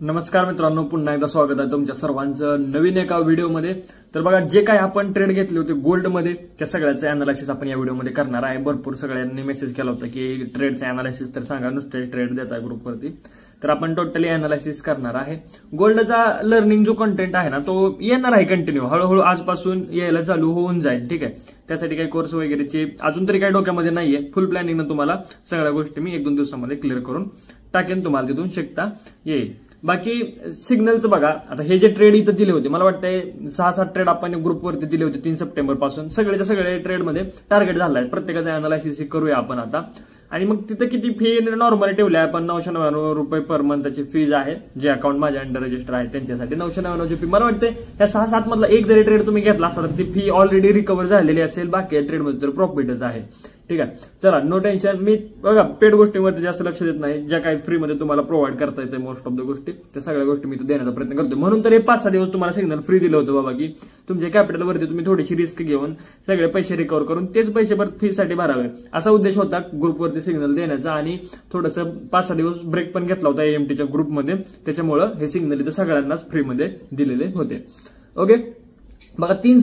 नमस्कार मित्रांनो, पुन्हा एकदा स्वागत आहे तुमच्या सर्वांचं नवीन एका व्हिडिओमध्ये। तर बघा, जे काय आपण ट्रेड घेतले होते गोल्डमध्ये त्या सगळ्याचं अनालिसिस आपण या व्हिडिओमध्ये करणार आहे। भरपूर सगळ्यांनी मेसेज केला होता की ट्रेडचं अनालिसिस तर सांगा, नुसते ट्रेड देताय ग्रुपवरती। तर आपण टोटली अनालिसिस करणार आहे। गोल्डचा लर्निंग जो कंटेंट आहे ना, तो येणार आहे कंटिन्यू, हळूहळू आजपासून यायला चालू होऊन जाईल। ठीक आहे, त्यासाठी काही कोर्स वगैरेची अजून तरी काही डोक्यामध्ये नाहीये। फुल प्लॅनिंगनं तुम्हाला सगळ्या गोष्टी मी 1-2 दिवसामध्ये क्लिअर करून टाकेन, तुम्हाला तिथून शिकता येईल। बाकी सिग्नलचं बघा, आता हे जे ट्रेड इथं दिले होते, मला वाटतंय 6-7 ट्रेड आपण ग्रुपवरती दिले होते 3 सप्टेंबर पासून। सगळ्याच्या सगळ्या ट्रेडमध्ये टार्गेट झालाय, प्रत्येकाचं अनालिसिस करूया आपण आता। आणि मग तिथं किती फी नॉर्मली ठेवली आहे आपण, 999 रुपये पर मंथची फीज आहे। जे अकाउंट माझ्या अंडर रजिस्टर आहे त्यांच्यासाठी 999 ची फी। मला वाटतं या 6-7 मधला एक जरी ट्रेड तुम्ही घेतला असता तर ती फी ऑलरेडी रिकव्हर झालेली असेल, बाकी ट्रेडमध्ये तर प्रॉफिटच आहे। ठीक आहे, चला नो टेन्शन। मी बघा पेड गोष्टींवरती जास्त लक्ष देत नाही, ज्या काही फ्रीमध्ये तुम्हाला प्रोव्हाइड करता येते मोस्ट ऑफ द गोष्टी, त्या सगळ्या गोष्टी मी देण्याचा प्रयत्न करतो। म्हणून तर हे 5-6 दिवस तुम्हाला सिग्नल फ्री दिलं होतं बाबा, की तुमच्या कॅपिटलवरती तुम्ही थोडीशी रिस्क घेऊन सगळे पैसे रिकव्हर करून तेच पैसे परत फीसाठी भरावे, असा उद्देश होता ग्रुपवरती सिग्नल देण्याचा। आणि थोडंसं 5-6 दिवस ब्रेक पण घेतला होता एएमटीच्या ग्रुपमध्ये, त्याच्यामुळे हे सिग्नल इथं सगळ्यांनाच फ्रीमध्ये दिलेले होते। ओके, बघा 3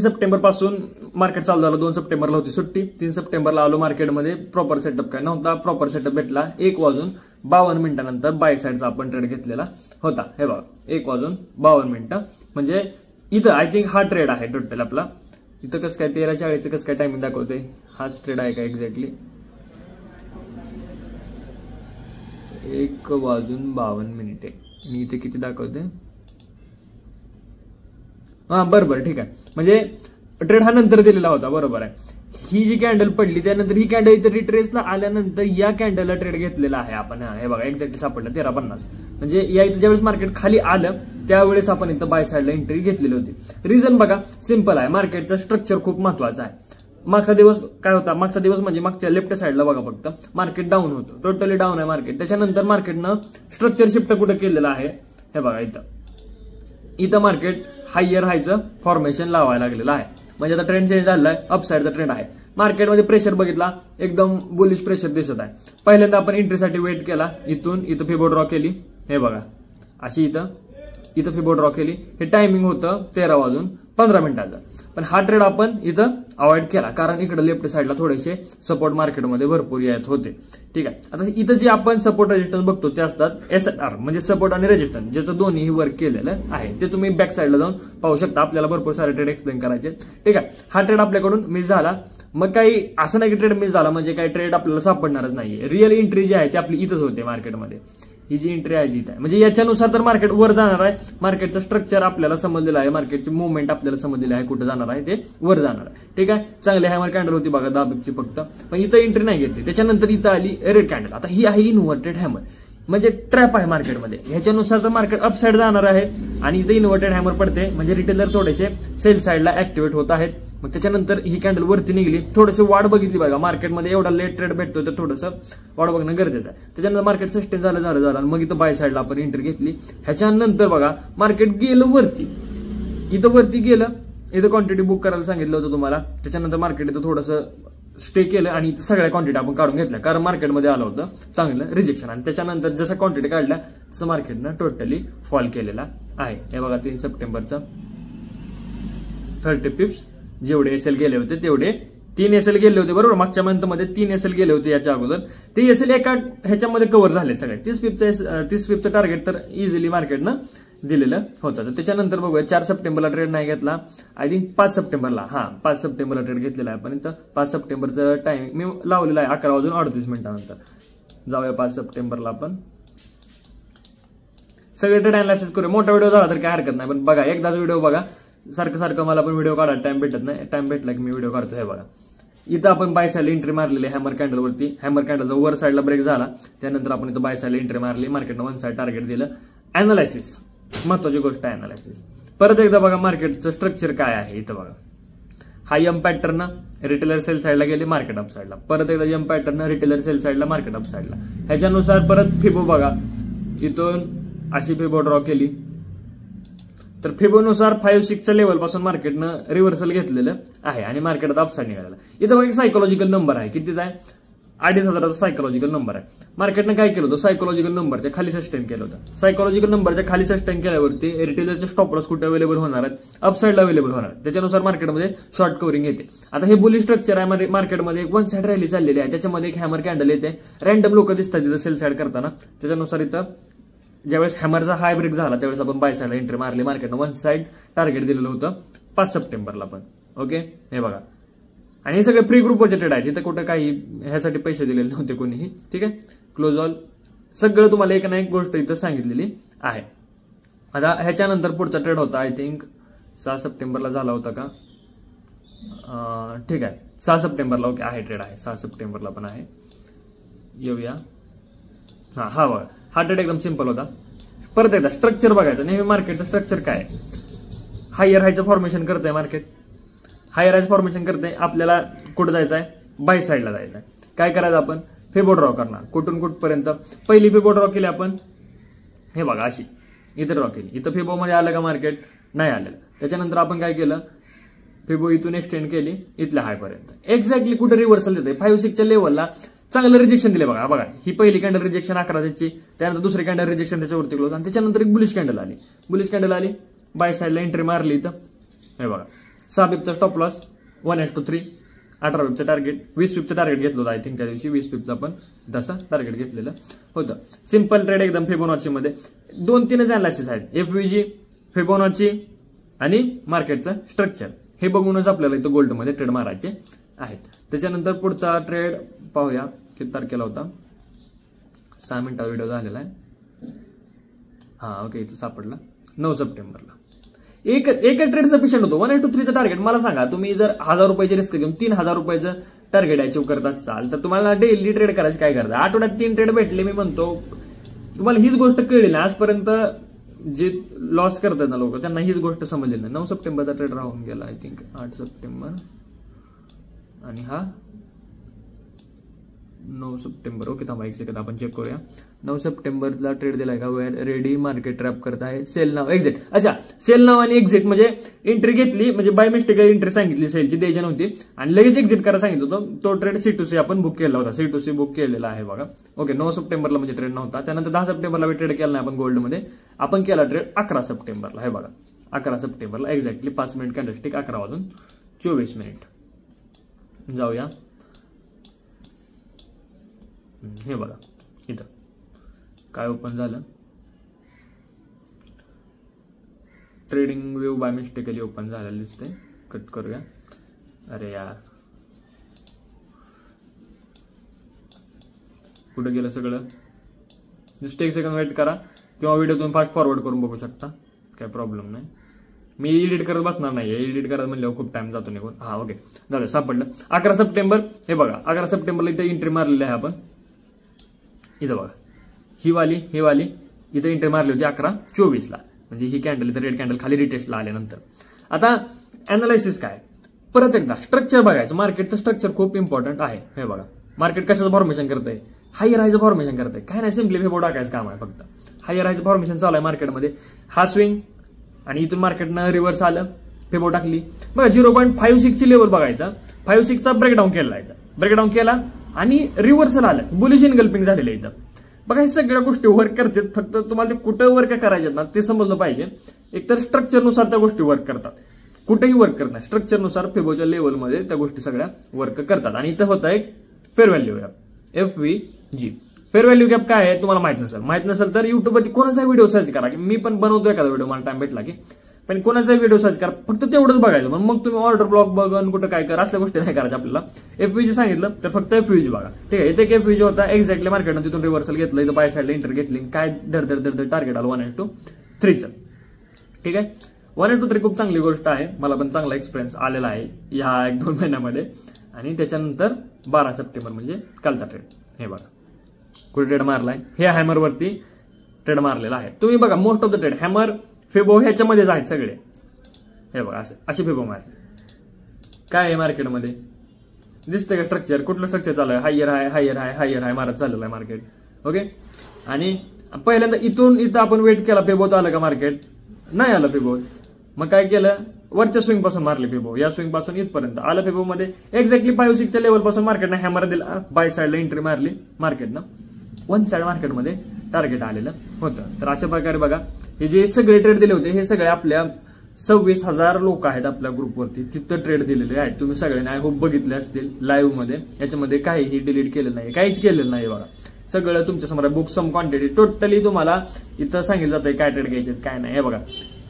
सप्टेंबर पासून मार्केट चालू झालं। 2 सप्टेंबरला होती सुट्टी, 3 सप्टेंबरला आलो मार्केटमध्ये। प्रॉपर सेटअप काय नव्हता, प्रॉपर सेटअप भेटला 1:52 बाय साईडचा आपण ट्रेड घेतलेला होता। हे बघा 1:52, म्हणजे इथं आय थिंक हा ट्रेड आहे टोटल आपला। इथं कसं काय 13:40 कसं काय टायमिंग दाखवते, हाच ट्रेड आहे का एक्झॅक्टली? 1:52 आणि इथे किती दाखवते? हा बरोबर, ठीक आहे। म्हणजे ट्रेड हा नंतर दिलेला होता, बरोबर आहे। ही जी कॅन्डल पडली त्यानंतर ही कॅन्डल इथे रिट्रेसला आल्यानंतर या कॅन्डलला ट्रेड घेतलेला आहे आपण। हे बघा एक्झॅक्टली सापडलं 13:50, म्हणजे या इथे ज्यावेळेस मार्केट खाली आलं त्यावेळेस आपण इथं बाय साईडला एंट्री घेतलेली होती। रिझन बघा सिंपल आहे, मार्केटचं स्ट्रक्चर खूप महत्वाचं आहे। मागचा दिवस काय होता, मागचा दिवस म्हणजे मागच्या लेफ्ट साईडला बघा फक्त मार्केट डाऊन होतं, टोटली डाऊन आहे मार्केट। त्याच्यानंतर मार्केटनं स्ट्रक्चर शिफ्ट कुठे केलेलं आहे, हे बघा इथं मार्केट हायर हायचं फॉर्मेशन लावायला लागलेलं आहे। म्हणजे आता ट्रेंड चेंज झालाय, अपसाईडचा ट्रेंड आहे। मार्केटमध्ये प्रेशर बघितला, एकदम बुलिश प्रेशर दिसत आहे। पहिल्यांदा आपण एंट्रीसाठी वेट केला, इथं फिबो ड्रॉ केली, हे बघा अशी इथं फिबो ड्रॉ केली। हे टायमिंग होतं 13:15। पण हा ट्रेड आपण इथं अवॉइड केला, कारण इकडे लेफ्ट साईडला थोडेसे सपोर्ट मार्केटमध्ये भरपूर येत होते। ठीक आहे, आता इथं जे आपण सपोर्ट रेजिस्टन्स बघतो ते असतात SR, म्हणजे सपोर्ट आणि रेजिस्टन्स, ज्याचं दोन्ही वर्क केलेलं आहे। ते तुम्ही बॅक साईडला जाऊन पाहू शकता, आपल्याला भरपूर सारे ट्रेड एक्सप्लेन करायचे। ठीक आहे, हा ट्रेड आपल्याकडून मिस झाला। मग काही असं नाही की ट्रेड मिस झाला म्हणजे काही ट्रेड आपल्याला सापडणारच नाहीये। रिअल एंट्री जी आहे ती आपली इथंच होते मार्केटमध्ये। ही जी एंट्री आहे इथं आहे, म्हणजे याच्यानुसार तर मार्केट वर जाणार आहे। मार्केटचं स्ट्रक्चर आपल्याला समजलेलं आहे, मार्केटची मुवमेंट आपल्याला समजलेली आहे, कुठे जाणार आहे ते वर जाणार आहे। ठीक आहे, चांगली हॅमर कॅन्डल होती बघा 10 बिपची फक्त, पण इथं एंट्री नाही घेतली। त्याच्यानंतर इथं आली रेड कॅन्डल। आता ही आहे इन्व्हर्टेड हॅमर, म्हणजे ट्रॅप आहे मार्केटमध्ये। ह्याच्यानुसार तर मार्केट अपसाईड जाणार आहे आणि इथं इन्व्हर्टेड हॅमर पडते, म्हणजे रिटेलर थोडेसे सेल साईडला ऍक्टिव्हेट होत आहेत। मग त्याच्यानंतर ही कॅन्डल वरती निघली, थोडीशी वाढ बघितली बघा। मार्केटमध्ये एवढा लेट ट्रेड भेटतो तर थोडंसं वाढ बघणं गरजेचं आहे। त्याच्यानंतर मार्केट सस्टेन झालं, मग इथं बाय साईडला आपण एंट्री घेतली। ह्याच्यानंतर बघा मार्केट गेलं वरती, इथं क्वांटिटी बुक करायला सांगितलं होतं तुम्हाला। त्याच्यानंतर मार्केट इथं थोडंसं स्टे केलं आणि सगळ्या क्वांटिटी आपण काढून घेतल्या, कारण मार्केटमध्ये आलं होतं चांगलं रिजेक्शन। आणि त्याच्यानंतर जसं क्वांटिटी काढल्या तसं मार्केटनं टोटली फॉल केलेला आहे। हे बघा 3 सप्टेंबरचं 30 पिप्स जेवढे एसएल गेले होते तेवढे 3 एसएल गेले होते, बरोबर। मागच्या मंथमध्ये 3 एसएल गेले होते याच्या अगोदर, ते एसएल एका ह्याच्यामध्ये कव्हर झाले सगळे। 30 पिपचं टार्गेट तर इझिली मार्केटनं दिलेलं होतं। तर त्याच्यानंतर बघूया 4 सप्टेंबरला ट्रेड नाही घेतला, आय थिंक 5 सप्टेंबरला ट्रेड घेतलेला आहे आपण इथं। 5 सप्टेंबरचं टायमिंग मी लावलेलं आहे 11:38 जाऊया 5 सप्टेंबरला आपण सगळे ट्रेड अनालिसिस करूया। मोठा व्हिडिओ झाला तर काय हरकत नाही, पण बघा एकदाच व्हिडिओ बघा, सारखं मला पण व्हिडिओ काढायला टाइम भेटत नाही। टाइम भेटला की मी व्हिडिओ काढतो। हे बघा इथं आपण बाय साईडला एंट्री मारलेली हॅमर कॅन्डलवरती। हॅमर कॅन्डलचा वर साईडला ब्रेक झाला, त्यानंतर आपण इथं बाय साईडला एंट्री मारली, मार्केटनं 1 साईड टार्गेट दिलं। अनालिसिस महत्वाची गोष्ट आहे, अनालिसिस। परत एकदा बघा मार्केटचं स्ट्रक्चर काय आहे, इथं बघा हा एम पॅटर्न, रिटेलर सेल साईडला गेले, मार्केट अप साईडला। परत एकदा एम पॅटर्न, रिटेलर सेल साईडला, मार्केट अप साईडला। ह्याच्यानुसार परत फिबो बघा, इथून अशी फिबो ड्रॉ केली, तर फिबोनुसार 5-6च्या लेवल पासून मार्केटनं रिव्हर्सल घेतलेलं आहे आणि मार्केटात अपसाईड निघालेला। इथं बघा सायकोलॉजिकल नंबर आहे, कितीचा आहे 2,500चा सायकोलॉजिकल नंबर आहे. मार्केटनं काय केलं होतं, सायकोलॉजिकल नंबरच्या खाली सस्टेन केलं होतं. सायकोलॉजिकल नंबरच्या खाली सस्टेन केल्यावरती रिटेलरचे स्टॉप लॉस कुठे अवेलेबल होणार आहेत, अपसाईडला अवेलेबल होणार आहेत. त्याच्यानुसार मार्केटमध्ये शॉर्ट कव्हरिंग येते. आता हे बुलिश स्ट्रक्चर आहे मार्केटमध्ये, वन साइड रॅली चाललेली आहे, त्याच्यामध्ये एक हॅमर कॅन्डल येते, रॅन्डम लोक दिसतात तिथं सेल साइड करताना. त्याच्यानुसार इथं ज्यावेळेस हॅमरचा हाय ब्रेक झाला त्यावेळेस आपण बाय साइडला एंट्री मारली. मार्केटनं वन साइड टार्गेट दिलेलं होतं 5 सप्टेंबरला पण. ओके, हे बघा. आणि हे सगळे प्री ग्रुपवरचे ट्रेड आहेत, तिथं कुठं काही ह्यासाठी पैसे दिलेले नव्हते कोणीही. ठीक आहे, क्लोज ऑल सगळं तुम्हाला एक ना एक गोष्ट इथं सांगितलेली आहे. आता ह्याच्यानंतर पुढचा ट्रेड होता, आय थिंक 6 सप्टेंबरला झाला होता का, ठीक आहे 6 सप्टेंबरला. ओके, आहे ट्रेड आहे 6 सप्टेंबरला पण आहे. येऊया. हा बघा, हा ट्रेड एकदम सिंपल होता. परत एकदा स्ट्रक्चर बघायचं. नेहमी मार्केटचं स्ट्रक्चर काय आहे, हायर हायचं फॉर्मेशन करतंय मार्केट, हायर हायचं फॉर्मेशन करतंय. आपल्याला कुठं जायचं आहे, बाय साईडला जायचं आहे. काय करायचं आपण, फिबो ड्रॉ करणार. कुठून कुठपर्यंत, पहिली फिबो ड्रॉ केली आपण, हे बघा अशी इथं ड्रॉ केली. इथं फिबो मध्ये आलं का मार्केट, नाही आलेलं. त्याच्यानंतर आपण काय केलं, फिबो इथून एक्सटेंड केली इथल्या हायपर्यंत. एक्झॅक्टली कुठे रिव्हर्सल देते, 5-6च्या लेवलला चांगलं रिजेक्शन दिले. बघा बघा, ही पहिली कॅन्डल रिजेक्शन 11 त्याची, त्यानंतर दुसरी कॅन्डल रिजेक्शन त्याच्यावरती क्लोज, आणि त्याच्यानंतर एक बुलिश कॅन्डल आली. बुलिश कॅन्डल आली, बाय साईडला एंट्री मारली इथं. हे बघा, 6 पिपचा स्टॉप लॉस, 1:3, 18 पिपचं टार्गेट, 20 पिपचं टार्गेट घेतलं होतं आय थिंक त्या दिवशी. 20 पिपचं आपण तसं टार्गेट घेतलेलं होतं. सिंपल ट्रेड एकदम फिबोनाची मध्ये. 2-3च अनालिसिस आहेत, एफव्हीजी, फिबोनाची आणि मार्केटचं स्ट्रक्चर. हे बघूनच आपल्याला इथं गोल्डमध्ये ट्रेड मारायचे आहेत. त्याच्यानंतर पुढचा ट्रेड पाहूया, किती तारखेला होता, 6 मिनिटाचा व्हिडिओ झालेला आहे. ओके, इथं सापडला 9 सप्टेंबरला. एक ट्रेड सफिशियंट होतो. 1:3चं टार्गेट. मला सांगा, तुम्ही जर 1000 रुपयाची रिस्क घेऊन 3000 रुपयाचं टार्गेट अचीव्ह करत असाल तर तुम्हाला डेली ट्रेड करायची काय करता. आठवड्यात 3 ट्रेड भेटले. मी म्हणतो तुम्हाला हीच गोष्ट कळली ना, आजपर्यंत जे लॉस करतात ना लोक, त्यांना हीच गोष्ट समजली नाही. 9 सप्टेंबरचा ट्रेड राहून गेला आय थिंक. 8 सप्टेंबर आणि हा 9 सप्टेंबर. ओके, थांबा एक सेकंद, आपण चेक करूया. 9 सप्टेंबरला ट्रेड दिलाय का, वेअर रेडी मार्केट ट्रॅप करत आहे, सेल नाव एक्झिट. अच्छा, सेल नाव आणि एक्झिट म्हणजे एंट्री घेतली, म्हणजे बाय मिस्टेक एंट्री सांगितली, सेलची द्यायची नव्हती आणि लगेच एक्झिट करायला सांगितलं होतं. तो ट्रेड C2C आपण बुक केला होता, C2C बुक केलेला आहे बघा. ओके, 9 सप्टेंबरला म्हणजे ट्रेड नव्हता. त्यानंतर 10 सप्टेंबरला ट्रेड केला नाही आपण गोल्डमध्ये. आपण केला ट्रेड 11 सप्टेंबरला. हे बघा, 11 सप्टेंबरला एक्झॅक्टली 5 मिनिट कॅन्डलस्टिक, 11:24. जाऊया. हे बघा, इथं काय ओपन झालं, trading view bye mistakenly open झालेलं दिसतंय. कट करूया. अरे यार, कुठं गेलं सगळं. जस्ट एक सेकंड वेट करा, किंवा व्हिडिओ तुम्ही फास्ट फॉरवर्ड करून बघू शकता, काय प्रॉब्लेम नाही. मी एडिट करत बसणार नाही, एडिट करत म्हणल्यावर खूप टाइम जातो निघून. ओके, झालं, सापडलं. 11 सप्टेंबर. हे बघा, 11 सप्टेंबरला इथं एंट्री मारलेली आहे आपण. इथं बघा, ही वाली इथं एंट्री मारली होती 11:24ला. म्हणजे ही कॅन्डल इथं रेड कॅन्डल खाली रिटेस्टला आल्यानंतर. आता अनालिसिस काय, परत एकदा स्ट्रक्चर बघायचं. मार्केटचं स्ट्रक्चर खूप इम्पॉर्टंट आहे. हे बघा, मार्केट कशाचं फॉर्मेशन करतंय, हायर हायचं फॉर्मेशन करतंय. काय नाही, सिम्पली फिबो टाकायचं काम आहे फक्त. हायर हायचं फॉर्मेशन चालू आहे मार्केटमध्ये. हा स्विंग आणि इथून मार्केटनं रिव्हर्स आलं, फिबो टाकली. बघा 0.56ची लेवल बघायचं, 56चा ब्रेकडाऊन केला, ब्रेकडाऊन केला आणि रिव्हर्सल आलं, बुलिश इनगल्पिंग झालेलं इथं. बघा, हे सगळ्या गोष्टी वर्क करतात. फक्त तुम्हाला ते कुठं वर्क करायच्यात ना ते समजलं पाहिजे. एकतर स्ट्रक्चरनुसार त्या गोष्टी वर्क करतात, कुठेही वर्क करत नाही. स्ट्रक्चरनुसार फिबोच्या लेवलमध्ये त्या गोष्टी सगळ्या वर्क करतात. आणि इथं होता एक fair value gap, FVG. Fair value gap काय आहे तुम्हाला माहित नसेल तर युट्यूबवरती कोणाचा व्हिडिओ सर्च करा, की मी पण बनवतो एखादा व्हिडिओ, मला टाइम भेटला की. पण कोणाचा व्हिडिओ सर्च करा, फक्त तेवढंच बघायचं. मग तुम्ही ऑर्डर ब्लॉक बघून कुठं काय करा, असल्या गोष्टी नाही करायच्या आपल्याला. FVG सांगितलं तर फक्त FVG बघा. ठीक आहे, इथे एक FVG होता एक्झॅक्टली मार्केटनं तिथून रिव्हर्सल घेतलं, इथं बाय साईडला एंटर घेतली, काय धड टार्गेट आलं 1:3चं. ठीक आहे, 1:3 खूप चांगली गोष्ट आहे. मला पण चांगला एक्सपिरियन्स आलेला आहे ह्या 1-2 महिन्यामध्ये. आणि त्याच्यानंतर 12 सप्टेंबर म्हणजे कालचा ट्रेड. हे बघा, कुठे ट्रेड मारलाय, हे हॅमरवरती ट्रेड मारलेला आहे. तुम्ही बघा, most of the trade hammer, fibo ह्याच्यामध्येच आहेत सगळे. हे बघा, अशी फिबो मारली. काय आहे मार्केटमध्ये दिसतंय का स्ट्रक्चर, कुठलं स्ट्रक्चर चालू आहे, हायर हाय मारत चाललेलं आहे मार्केट. ओके, आणि पहिल्यांदा इथून इथं आपण वेट केला, फिबोत आलं का मार्केट, नाही आलं फिबो. मग काय केलं, वरच्या स्विंग पासून मारली फिबो, या स्विंग पासून इथपर्यंत आलं फिबो मध्ये एक्झॅक्टली 5-6च्या लेवल पासून मार्केटनं हॅमर दिला, बाय साईडला एंट्री मारली मार्केटनं, वन साइड मार्केटमध्ये टार्गेट आलेलं होतं. तर अशा प्रकारे बघा हे जे सगळे ट्रेड दिले होते हे सगळे आपल्या 26,000 लोक आहेत आपल्या ग्रुपवरती, तिथं ट्रेड दिलेले आहेत. तुम्ही सगळ्यांनी आय होप बघितले असतील लाईव्ह मध्ये. याच्यामध्ये काहीही डिलीट केलेलं नाही, काहीच केलेलं नाही बघा. सगळं तुमच्या समोर बुक सम क्वांटिटी टोटली तुम्हाला इथं सांगितलं जातंय काय ट्रेड घ्यायचे काय नाही. हे बघा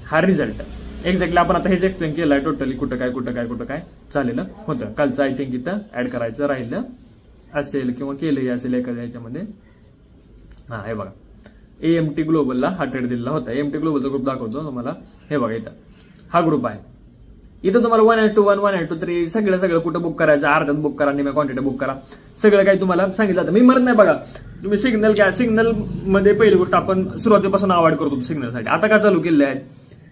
हा रिझल्ट एक्झॅक्टली आपण आता हेच एक्सप्लेन केलाय टोटली कुठं काय चाललेलं होतं. कालचं आय थिंक इथं ऍड करायचं राहिलं असेल किंवा केलंही असेल एखाद्या याच्यामध्ये. हा हे बघा AMT ग्लोबलला हा ट्रेड दिलेला होता. AMT ग्लोबलचा ग्रुप दाखवतो तुम्हाला. हे बघा इथं हा ग्रुप आहे. इथं तुम्हाला 1:1, 1:3 सगळं कुठं बुक करायचं, अर्ध्यात बुक करा, निम्या क्वांटिटी बुक करा, सगळं काही तुम्हाला सांगितलं जातं. मी म्हणत नाही बघा तुम्ही सिग्नल घ्या. सिग्नल मध्ये पहिली गोष्ट आपण सुरुवातीपासून अवॉइड करतो सिग्नलसाठी. आता का चालू केले आहेत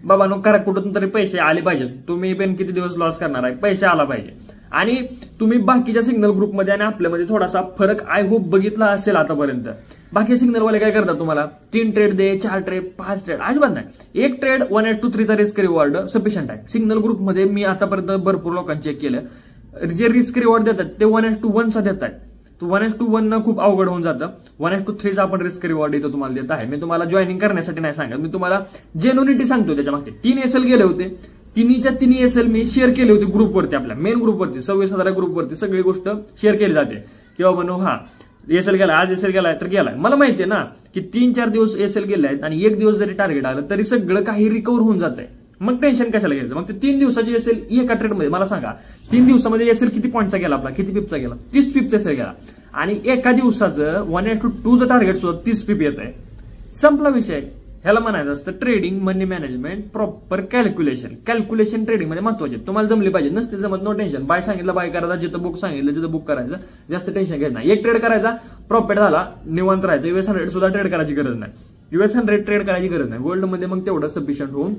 बाबा नो करा, कुठून तरी पैसे आले पाहिजेत. तुम्ही पण किती दिवस लॉस करणार आहे, पैसे आला पाहिजे. आणि तुम्ही बाकीच्या सिग्नल ग्रुपमध्ये आणि आपल्यामध्ये थोडासा फरक आय होप बघितला असेल आतापर्यंत. बाकी सिग्नलवाले काय करतात तुम्हाला 3 ट्रेड दे, 4 ट्रेड, 5 ट्रेड, अजिबात नाही. एक ट्रेड 1:3चा रिस्क रिवॉर्ड सफिशियंट आहे. सिग्नल ग्रुपमध्ये मी आतापर्यंत भरपूर लोकांनी चेक केलं, जे रिस्क रिवॉर्ड देतात ते 1:1चा देतात. 1:1 न खूप अवघड होऊन जातं. 1:3चा आपण रिस्क रिवॉर्ड इथं तुम्हाला देत आहे. मी तुम्हाला जॉईनिंग करण्यासाठी नाही सांगत, मी तुम्हाला जेन्युनिटी सांगतो. त्याच्या मागचे 3 SL गेले होते, तिन्हीच्या तिन्ही SL मी शेअर केले होते ग्रुपवरती, आपल्या मेन ग्रुपवरती 26,000 ग्रुपवरती सगळी गोष्ट शेअर केली जाते किंवा बनव हा SL गेला, आज SL गेलाय तर गेलाय. मला माहितीये ना की 3-4 दिवस SL गेले आहेत आणि 1 दिवस जरी टार्गेट आलं तरी सगळं काही रिकव्हर होऊन जात आहे. मग टेन्शन कशाला घ्यायचं. मग ते 3 दिवसाची SL एका ट्रेडमध्ये मला सांगा 3 दिवसामध्ये SL किती पॉईंटचा गेला आपला, किती पिपचा गेला, 30 पिपचा SL गेला. आणि एका दिवसाचं 1:2चं टार्गेट सुद्धा 30 पिप येत आहे. संपला विषय. ह्याला म्हणायचं असतं ट्रेडिंग मनी मॅनेजमेंट प्रॉपर कॅल्क्युलेशन ट्रेडिंग मध्ये महत्वाचे. तुम्हाला जमली पाहिजे, नसते जमत नो टेन्शन. बाय सांगितलं बाय करायचा, जिथं बुक सांगितलं जिथं बुक करायचं, जास्त टेन्शन घ्यायचं नाही. एक ट्रेड करायचा, प्रॉफिट झाला, निवांत राहायचं. US 100 सुद्धा ट्रेड करायची गरज नाही, US 100 ट्रेड करायची गरज नाही. गोल्ड मध्ये मग तेवढं सफिशियंट होऊन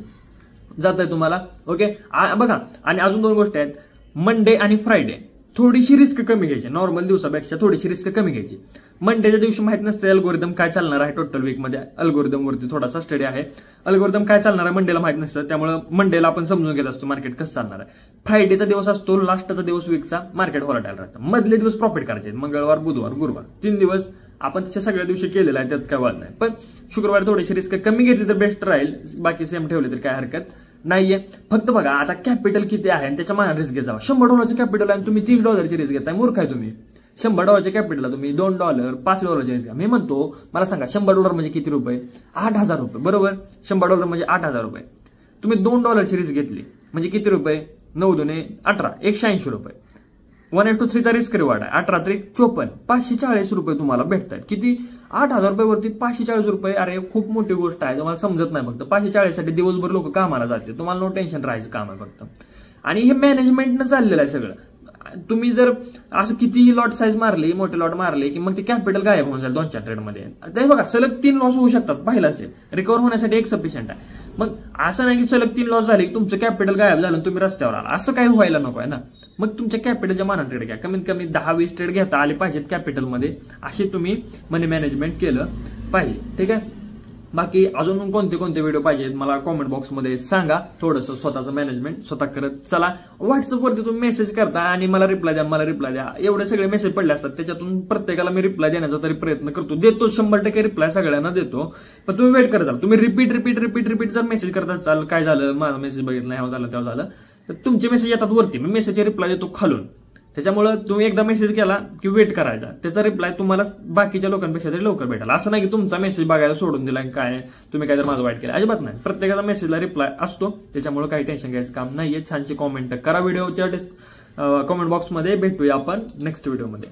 जात आहे तुम्हाला. ओके बघा. आणि अजून 2 गोष्टी आहेत, मंडे आणि फ्रायडे थोडीशी रिस्क कमी घ्यायची, नॉर्मल दिवसापेक्षा थोडीशी रिस्क कमी घ्यायची. मंडेच्या दिवशी माहित नसते अल्गोरिदम काय चालणार आहे. टोटल वीकमध्ये अल्गोरिदम वरती थोडासा स्टडी आहे. अल्गोरिदम काय चालणार आहे मंडेला माहित नसतं, त्यामुळे मंडेला आपण समजून घेत असतो मार्केट कसं चालणार आहे. फ्रायडेचा दिवस असतो लास्टचा दिवस वीकचा, मार्केट व्हॉलटाईल राहतं. मधले दिवस प्रॉफिट करायचे, मंगळवार, बुधवार, गुरुवार 3 दिवस आपण त्याच्या सगळ्या दिवशी केलेला आहे, त्यात काय वाद नाही. पण शुक्रवार थोडीशी रिस्क कमी घेतली तर बेस्ट राहील, बाकी सेम ठेवले तर काय हरकत नाहीये. फक्त बघा आता कॅपिटल किती आहे आणि त्याच्या मानाने रिस्क घेत जावा. $100 कॅपिटल आहे तुम्ही $30 रिस्क घेताय, मूर्ख आहे तुम्ही. $100 कॅपिटलला तुम्ही $2, $5 रिस्क घ्या. मी म्हणतो मला सांगा $100 म्हणजे किती रुपये, 8,000 रुपये बरोबर. $100 म्हणजे 8,000 रुपये. तुम्ही $2 रिस्क घेतली म्हणजे किती रुपये, 9×2 18, 180 रुपये. 1:3चा रिस्क रिवॉर्ड आहे, 18×3 54, 540 रुपये तुम्हाला भेटतात. किती, 8,000 रुपयावरती 540 रुपये. अरे खूप मोठी गोष्ट आहे, तुम्हाला समजत नाही. फक्त 540 साठी दिवसभर लोक कामाला जाते, तुम्हाला नो टेन्शन राहायचं काम आहे फक्त. आणि हे मॅनेजमेंटनं चाललेलं आहे सगळं. तुम्ही जर असं कितीही लॉट साईज मारली, मोठे लॉट मारले की मग ते कॅपिटल गायब होऊन जाईल 2-4 ट्रेडमध्ये. ते बघा सलग 3 लॉस होऊ शकतात, पाहिलं असेल. रिकव्हर होण्यासाठी एक सफिशियंट आहे. मग असं नाही की सलग 3 लॉस झाले की तुमचं कॅपिटल गायब झालं तुम्ही रस्त्यावर आला, असं काही व्हायला नको आहे ना. मग तुमच्या कॅपिटलच्या मानाने ट्रेड घ्या, कमीत कमी 10-20 ट्रेड घेता आले पाहिजेत कॅपिटलमध्ये, असे तुम्ही मनी मॅनेजमेंट केलं पाहिजे. ठीक आहे. बाकी अजून कोणते व्हिडिओ पाहिजेत मला कॉमेंट बॉक्समध्ये सांगा. थोडंसं स्वतःचं मॅनेजमेंट स्वतः करत चला. व्हॉट्सअपवरती तुम्ही मेसेज करता आणि मला रिप्लाय द्या, एवढे सगळे मेसेज पडले असतात, त्याच्यातून प्रत्येकाला मी रिप्लाय देण्याचा तरी प्रयत्न करतो. देतो 100% रिप्लाय सगळ्यांना देतो. पण तुम्ही वेट करत जाल. तुम्ही रिपीट जर मेसेज करत असाल, काय झालं माझा मेसेज बघितला, ह्या झालं तेव्हा झालं, तर तुमचे मेसेज येतात वरती, मी मेसेजचे रिप्लाय देतो खालून. त्याच्यामुळे तुम्ही एकदा मेसेज केला की वेट करायचा, त्याचा रिप्लाय तुम्हाला बाकीच्या लोकांपेक्षा तरी लवकर भेटेल. असं नाही की तुमचा मेसेज बघायला सोडून दिला काय तुम्ही काय तर माझं वाईट केलं, अजिबात नाही. प्रत्येकाचा मेसेजला रिप्लाय असतो, त्याच्यामुळे काही टेन्शन घ्यायचं काम नाहीये. छानशी कॉमेंट करा व्हिडिओच्या कॉमेंट बॉक्समध्ये. भेटूया आपण नेक्स्ट व्हिडिओमध्ये.